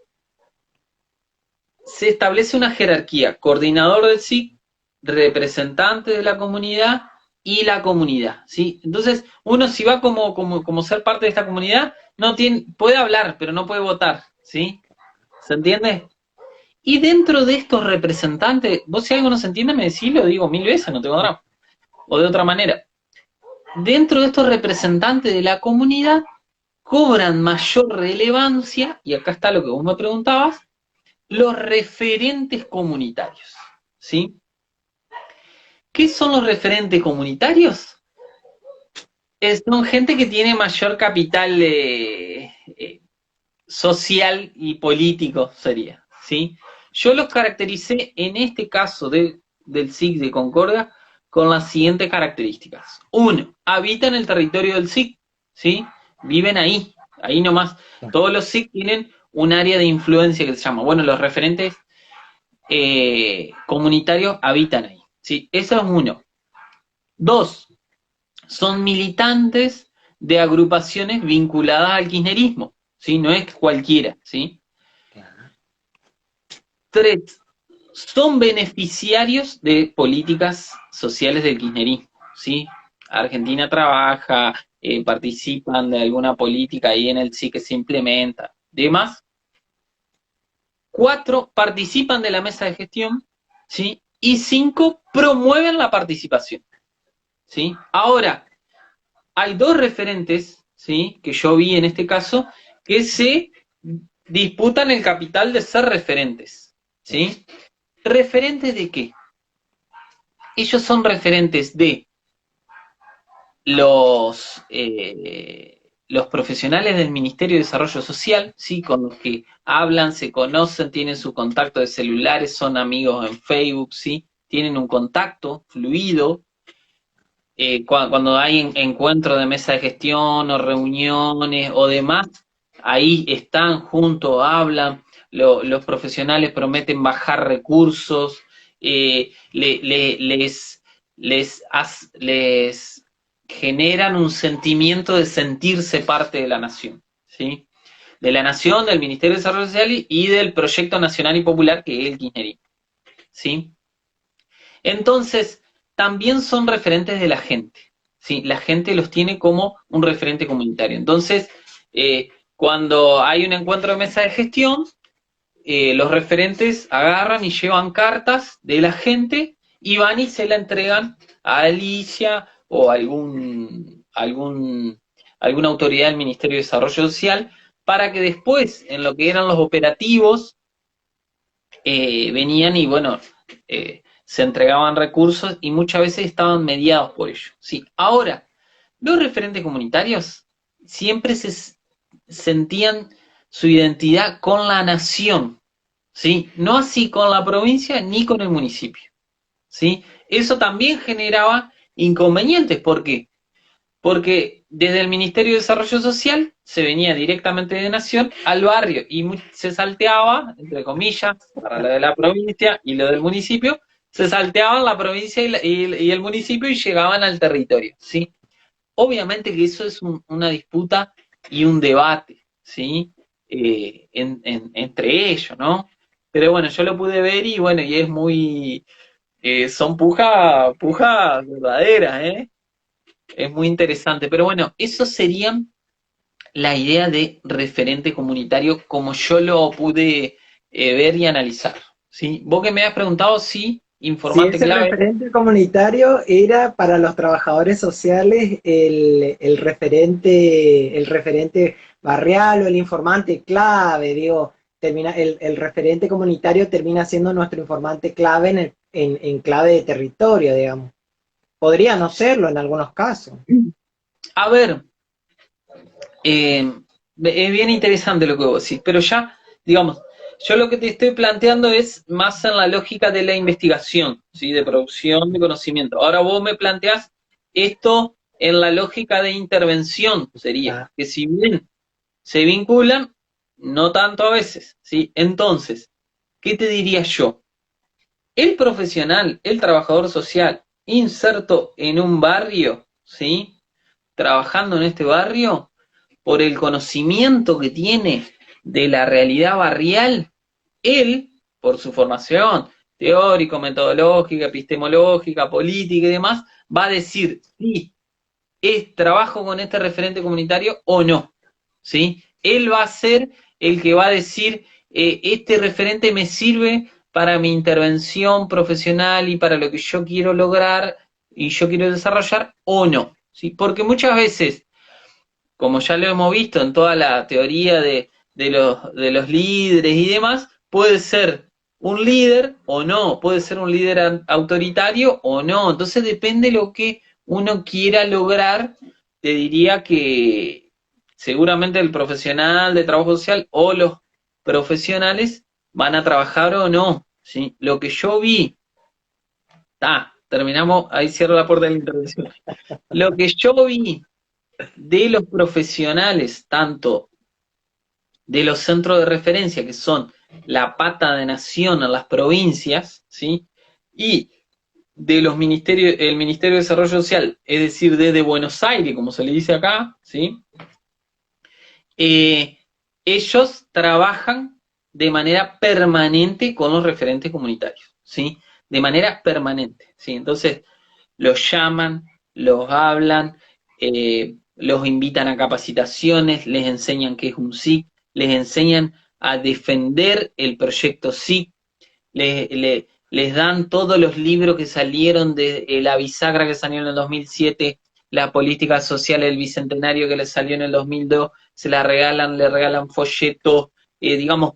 Se establece una jerarquía, coordinador del SIC, representante de la comunidad y la comunidad, ¿sí? Entonces, uno si va como ser parte de esta comunidad, puede hablar, pero no puede votar, ¿sí? ¿Se entiende? Y dentro de estos representantes, vos si algo no se entiende, me decís, lo digo 1000 veces, no tengo drama. O de otra manera, dentro de estos representantes de la comunidad, cobran mayor relevancia, y acá está lo que vos me preguntabas, los referentes comunitarios, ¿sí? ¿Qué son los referentes comunitarios? Son gente que tiene mayor capital social y político, sería, ¿sí? Yo los caractericé en este caso del SIC de Concordia con las siguientes características. Uno, habitan el territorio del SIC, ¿sí? Viven ahí, ahí nomás. Todos los SIC tienen un área de influencia que se llama, bueno, los referentes comunitarios habitan ahí, ¿sí? Eso es uno. Dos, son militantes de agrupaciones vinculadas al kirchnerismo, ¿sí? No es cualquiera, ¿sí? Tres, son beneficiarios de políticas sociales del kirchnerismo, ¿sí? Argentina trabaja, participan de alguna política ahí en el sí que se implementa, demás. Cuatro, participan de la mesa de gestión, ¿sí? Y cinco, promueven la participación, ¿sí? Ahora, hay dos referentes, ¿sí? Que yo vi en este caso, que se disputan el capital de ser referentes, ¿sí? ¿Referentes de qué? Ellos son referentes de los profesionales del Ministerio de Desarrollo Social, ¿sí? Con los que hablan, se conocen, tienen su contacto de celulares, son amigos en Facebook, ¿sí? Tienen un contacto fluido. Cuando hay encuentros de mesa de gestión o reuniones o demás, ahí están juntos, hablan, los profesionales prometen bajar recursos, les generan un sentimiento de sentirse parte de la nación, ¿sí? De la nación, del Ministerio de Desarrollo Social y del proyecto nacional y popular que es el kirchnerismo, ¿sí? Entonces, también son referentes de la gente, ¿sí? La gente los tiene como un referente comunitario. Entonces, cuando hay un encuentro de mesa de gestión, los referentes agarran y llevan cartas de la gente y van y se la entregan a Alicia o a alguna autoridad del Ministerio de Desarrollo Social para que después, en lo que eran los operativos, venían y, bueno, se entregaban recursos y muchas veces estaban mediados por ello, ¿sí? Ahora, los referentes comunitarios siempre se sentían su identidad con la nación, ¿sí? No así con la provincia ni con el municipio, ¿sí? Eso también generaba inconvenientes. ¿Por qué? Porque desde el Ministerio de Desarrollo Social se venía directamente de Nación al barrio y se salteaba, entre comillas, para lo de la provincia y lo del municipio, se salteaban la provincia y el municipio y llegaban al territorio, ¿sí? Obviamente que eso es una disputa y un debate, ¿sí? Entre ellos, ¿no? Pero bueno, yo lo pude ver y bueno, y es muy, son pujas verdaderas, ¿eh? Es muy interesante. Pero bueno, eso sería la idea de referente comunitario como yo lo pude ver y analizar, ¿sí? Vos que me has preguntado si Si informante ese clave. referente comunitario era para los trabajadores sociales el referente barrial o el informante clave, digo, el referente comunitario termina siendo nuestro informante clave en clave de territorio, digamos. Podría no serlo en algunos casos. A ver, es bien interesante lo que vos decís, pero ya, digamos, yo lo que te estoy planteando es más en la lógica de la investigación, ¿sí? De producción de conocimiento. Ahora vos me planteás esto en la lógica de intervención, sería, Ah, que si bien se vinculan, no tanto a veces, ¿sí? Entonces, ¿qué te diría yo? El profesional, el trabajador social, inserto en un barrio, ¿sí? Trabajando en este barrio, por el conocimiento que tiene de la realidad barrial, él, por su formación teórico, metodológica, epistemológica, política y demás, va a decir si es trabajo con este referente comunitario o no, ¿sí? Él va a ser el que va a decir, este referente me sirve para mi intervención profesional y para lo que yo quiero lograr y yo quiero desarrollar o no, ¿sí? Porque muchas veces, como ya lo hemos visto en toda la teoría de los líderes y demás, puede ser un líder o no, puede ser un líder autoritario o no. Entonces depende lo que uno quiera lograr. Te diría que seguramente el profesional de trabajo social o los profesionales van a trabajar o no, ¿sí? Lo que yo vi, terminamos, ahí cierro la puerta de la intervención. Lo que yo vi de los profesionales, tanto de los centros de referencia, que son la pata de nación en las provincias, ¿sí? Y de los ministerios, el Ministerio de Desarrollo Social, es decir, desde Buenos Aires, como se le dice acá, ¿sí? Eh, ellos trabajan de manera permanente con los referentes comunitarios, ¿sí? De manera permanente, ¿sí? Entonces, los llaman, los hablan, los invitan a capacitaciones, les enseñan qué es un SIC, les enseñan a defender el proyecto SIC, les dan todos los libros que salieron de la bisagra que salió en el 2007, la política social del bicentenario que les salió en el 2002, se la regalan, le regalan folletos, digamos,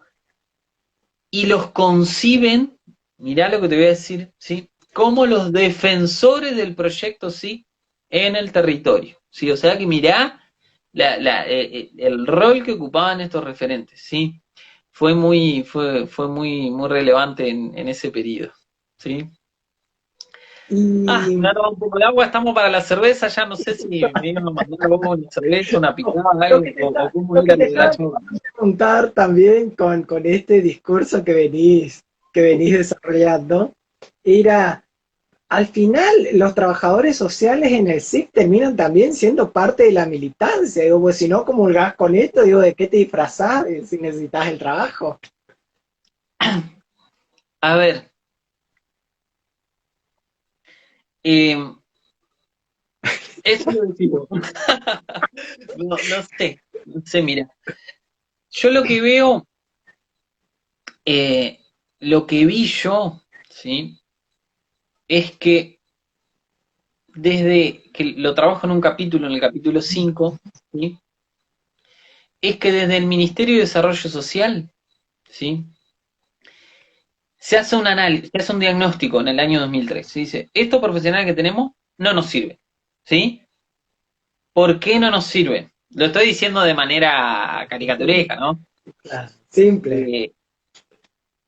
y los conciben, mirá lo que te voy a decir, ¿sí? Como los defensores del proyecto SIC en el territorio, ¿sí? O sea que mirá el rol que ocupaban estos referentes, ¿sí? Fue muy relevante en ese periodo, ¿sí? Y Me ha tomado un poco de agua, estamos para la cerveza, ya no sé si me iban a mandar algo, una cerveza, una picada, lo algo, que o cómo lo ir que a te la estaba charla. preguntar también con este discurso que venís desarrollando, era, al final los trabajadores sociales en el SIC terminan también siendo parte de la militancia, digo, pues si no comulgás con esto, digo, ¿de qué te disfrazás si necesitas el trabajo? A ver, eh, eso lo decimos. No sé, mira. Yo eh, lo que vi yo, ¿sí? Es que desde que lo trabajo en un capítulo, en el capítulo 5, ¿sí? Es que desde el Ministerio de Desarrollo Social, ¿sí? Se hace un análisis, se hace un diagnóstico en el año 2003. Se dice, estos profesionales que tenemos no nos sirven, ¿sí? ¿Por qué no nos sirven? Lo estoy diciendo de manera caricaturesca, ¿no? Ah, simple. Eh,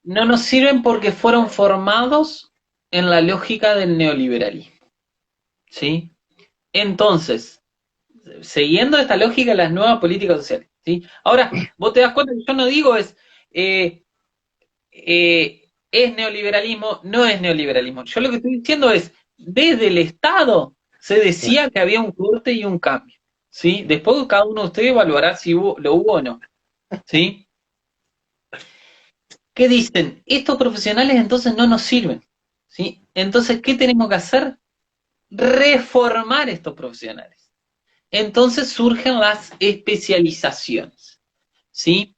no nos sirven porque fueron formados en la lógica del neoliberalismo, ¿sí? Entonces, siguiendo esta lógica, las nuevas políticas sociales, ¿sí? Ahora, vos te das cuenta que yo no digo es neoliberalismo, no es neoliberalismo. Yo lo que estoy diciendo es, desde el Estado se decía que había un corte y un cambio, ¿sí? Después cada uno de ustedes evaluará si lo hubo o no, ¿sí? ¿Qué dicen? Estos profesionales entonces no nos sirven, ¿sí? Entonces, ¿qué tenemos que hacer? Reformar estos profesionales. Entonces surgen las especializaciones, ¿sí?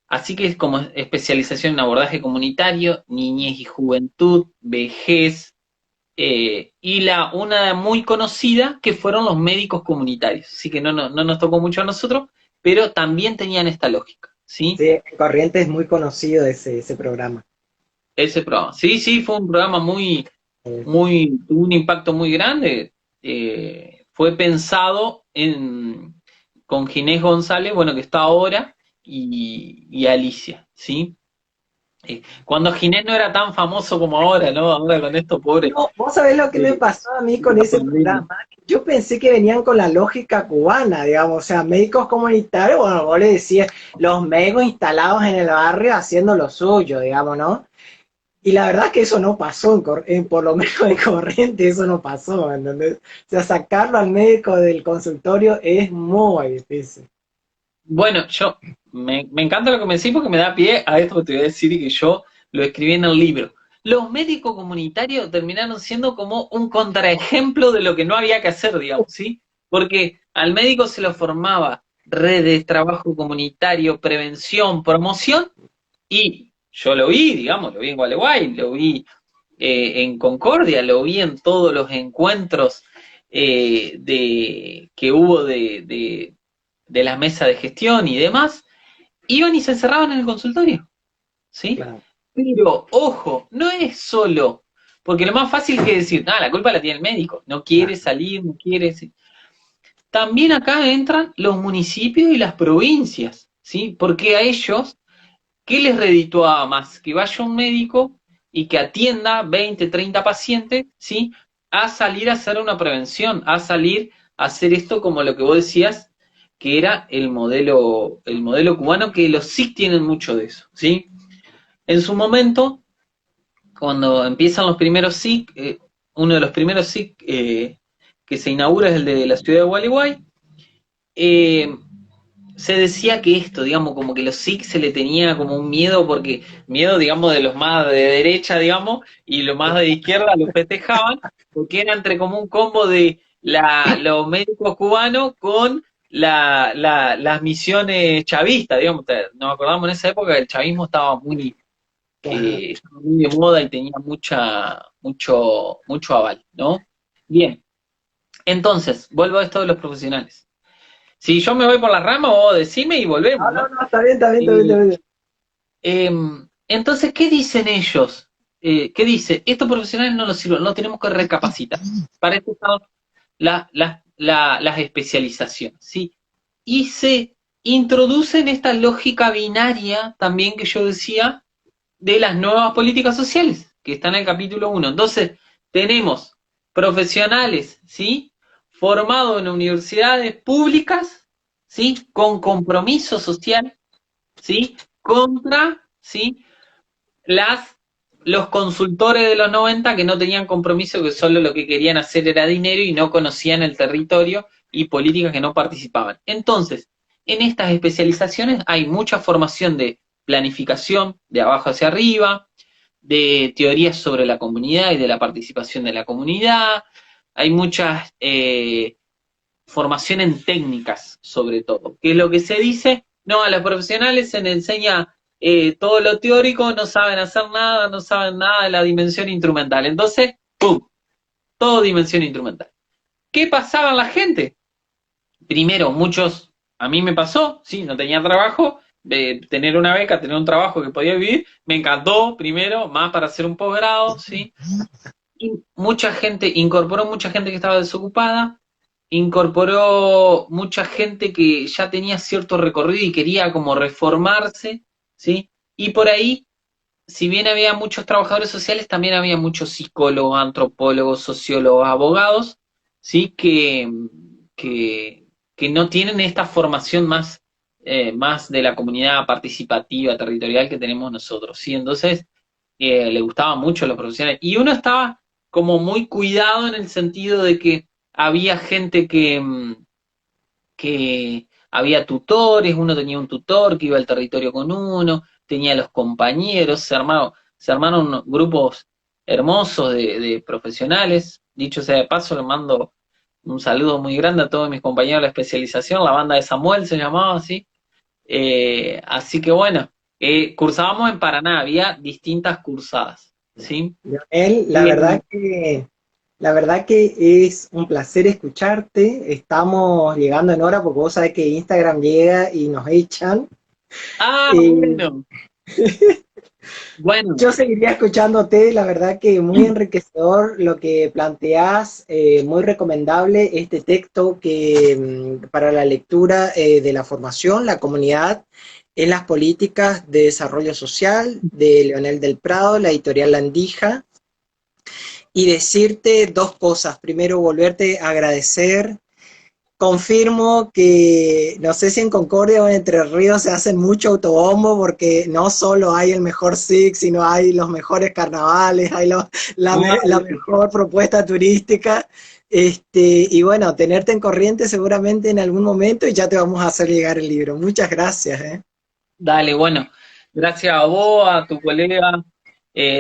Así que es como especialización en abordaje comunitario, niñez y juventud, vejez, y una muy conocida que fueron los médicos comunitarios. Así que no nos tocó mucho a nosotros, pero también tenían esta lógica, ¿sí? Sí, en Corrientes es muy conocido ese programa. Ese programa. Sí, sí, fue un programa Eh, tuvo un impacto muy grande. Fue pensado con Ginés González, bueno, que está ahora, y Alicia, ¿sí? Cuando Ginés no era tan famoso como ahora, ¿no? Ahora con esto, pobre, No, vos sabés lo que me eh, pasó a mí con la ese pandemia. programa. Yo pensé que venían con la lógica cubana, digamos, o sea, médicos comunitarios, bueno, vos le decías, los médicos instalados en el barrio haciendo lo suyo, digamos, ¿no? Y la verdad es que eso no pasó, por lo menos en Corrientes eso no pasó, ¿entendés? O sea, sacarlo al médico del consultorio es muy difícil. Bueno, me encanta lo que me decís porque me da pie a esto que te voy a decir y que yo lo escribí en el libro. Los médicos comunitarios terminaron siendo como un contraejemplo de lo que no había que hacer, digamos, ¿sí? Porque al médico se lo formaba redes, trabajo comunitario, prevención, promoción, y yo lo vi, digamos, lo vi en Gualeguay, lo vi en Concordia, lo vi en todos los encuentros que hubo de la mesa de gestión y demás, iban y se encerraban en el consultorio, ¿sí? Claro. Pero, ojo, no es solo, porque lo más fácil que decir, nada, la culpa la tiene el médico, no quiere Claro. salir, no quiere... También acá entran los municipios y las provincias, ¿sí? Porque a ellos ¿qué les redituaba más? Que vaya un médico y que atienda 20, 30 pacientes, ¿sí? A salir a hacer una prevención, a salir a hacer esto como lo que vos decías, que era el modelo cubano, que los SIC tienen mucho de eso, ¿sí? En su momento, cuando empiezan los primeros SIC, uno de los primeros SIC que se inaugura es el de la ciudad de Gualeguay, eh, se decía que esto, digamos, como que los SIC se le tenía como un miedo, porque miedo, digamos, de los más de derecha, digamos, y los más de izquierda los festejaban, porque era entre como un combo de los médicos cubanos con las misiones chavistas, digamos. Nos acordamos en esa época que el chavismo estaba muy de moda y tenía mucho aval, ¿no? Bien, entonces, vuelvo a esto de los profesionales. Si yo me voy por la rama, vos decime y volvemos, No, ¿no? no, está bien, está bien, está bien, está Eh, bien. entonces, ¿qué dicen ellos? ¿Qué dice? Estos profesionales no nos sirven, no tenemos que recapacitar. Para eso están las especializaciones, ¿sí? Y se introduce en esta lógica binaria también que yo decía de las nuevas políticas sociales, que está en el capítulo 1. Entonces, tenemos profesionales, ¿sí? Formados en universidades públicas, ¿sí? Con compromiso social, ¿sí? Contra, ¿sí? Las, los consultores de los 90 que no tenían compromiso, que solo lo que querían hacer era dinero y no conocían el territorio y políticas que no participaban. Entonces, en estas especializaciones hay mucha formación de planificación de abajo hacia arriba, de teorías sobre la comunidad y de la participación de la comunidad, hay muchas formación en técnicas, sobre todo, que es lo que se dice, no, a los profesionales se les enseña todo lo teórico, no saben hacer nada, no saben nada de la dimensión instrumental. Entonces, ¡pum! Todo dimensión instrumental. ¿Qué pasaba en la gente? Primero, muchos, a mí me pasó, sí, no tenía trabajo, de tener una beca, tener un trabajo que podía vivir, me encantó primero, más para hacer un posgrado, sí, y mucha gente, incorporó mucha gente que estaba desocupada, incorporó mucha gente que ya tenía cierto recorrido y quería como reformarse, ¿sí? Y por ahí, si bien había muchos trabajadores sociales, también había muchos psicólogos, antropólogos, sociólogos, abogados, ¿sí? Que no tienen esta formación más de la comunidad participativa, territorial que tenemos nosotros, ¿sí? Entonces, le gustaban mucho los profesionales. Y uno estaba como muy cuidado en el sentido de que había gente que había tutores, uno tenía un tutor que iba al territorio con uno, tenía los compañeros, se armaron grupos hermosos de profesionales. Dicho sea de paso, le mando un saludo muy grande a todos mis compañeros de la especialización, la banda de Samuel se llamaba así. Así que bueno, cursábamos en Paraná, había distintas cursadas, ¿sí? Leonel, Eh, la verdad que es un placer escucharte. Estamos llegando en hora porque vos sabés que Instagram llega y nos echan. Eh, bueno, bueno, yo seguiría escuchándote, la verdad que muy enriquecedor lo que planteás, muy recomendable este texto que para la lectura de la formación, la comunidad en las políticas de desarrollo social de Leonel del Prado, la editorial Landija. Y decirte dos cosas. Primero, volverte a agradecer. Confirmo que no sé si en Concordia o en Entre Ríos se hacen mucho autobombo porque no solo hay el mejor SIC, sino hay los mejores carnavales, hay la mejor propuesta turística. Y bueno, tenerte en corriente seguramente en algún momento y ya te vamos a hacer llegar el libro. Muchas gracias. dale, bueno, gracias a vos, a tu colega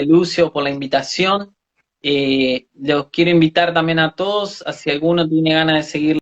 Lucio por la invitación. Los quiero invitar también a todos, a si alguno tiene ganas de seguir